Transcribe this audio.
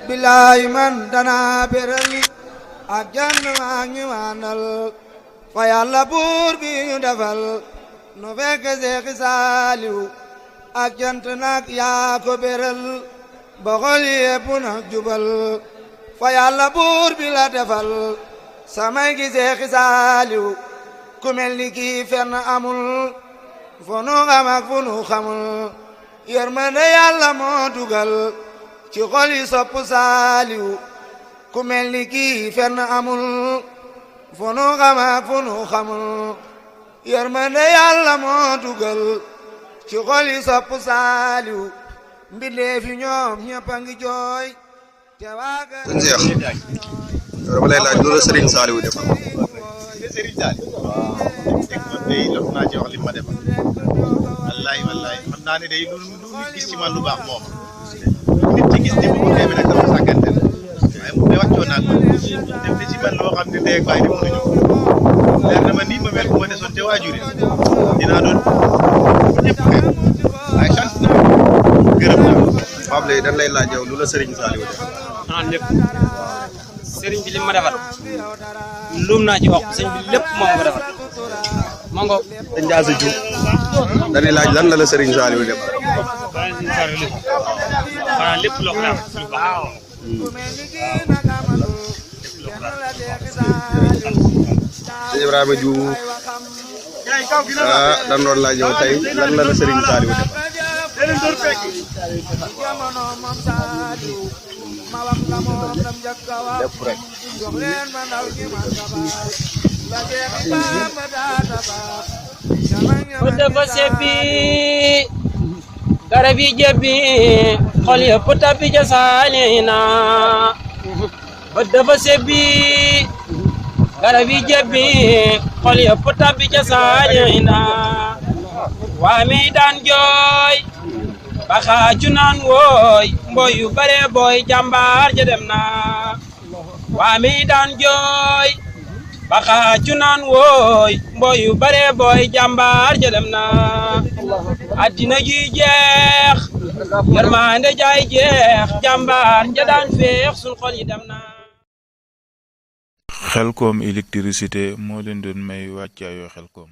bilaay man dana beral ak jann maa ngi waanal fa yàlla buur bi ñu defal nu fekk Seex Saaliw ak jant nag yaa ko beral ba xol yépp nag jubal fa yàlla buur bi la defal samay gi Seex Saaliw ku mel ni kii fenn amul fu nu xam ak fu nu xamul yërmande yàlla moo dugal ci xol yi sopp Saaliw ku mel ni kii fenn amul fu nu xam ak fu nu xamul yërmande yàlla moo dugal ci xol yi sopp Saaliw mbindeef yi ñoom ñëpp a ngi jooy te waaga Seex dama lay laaj loolu Serigne Saliou defal Serigne Saliou man day loolu naa ci wax li ma defal wallaay man naa ne day lu nit gis ci man lu baax moom nit ci gis ni mu demee nag dama sàggante la waaye mu ne wàccoo naag man def ci man loo xam ne ndey ak baay di mënuñu leer na ma nii ma mel bu ma desoon te waajur yi dinaa doon ñëpp xeet waaye chance na gërëm na Pape Leye dañ lay laaj yow lu la Serigne Saliou defal xanaa lépp sëriñ bi li ma defal lum naa ci wax sëriñ bi lépp moom ko defal ma ngo dañ jaa sa Diouf dañuy laaj lan la Serigne Saliou defal xanaa lépp loo xam ne lu baax sëñ Ibrahima Diouf dañ doon laaj yow tey lan la Serigne Saliou defal lépp rek bu dafa seppi garab yi jebbi xol yëpp tabbi ca Saalina bu dafa seppi garab yi jebbi xol yëpp tabbi ca Saalina waa mi daan jooy ba xaaju naan wooy mboy yu bare booy jàmbaar ja dem na waa mi daan jooy ba xaaju naan wooy mboy yu bare booy jàmbaar ja dem na addina gi jeex yërmande jaay jeex jàmbaar ja daan feex sun xol yi dem na. Xelcom électricité moo leen doon may wàccaayu Xelcom.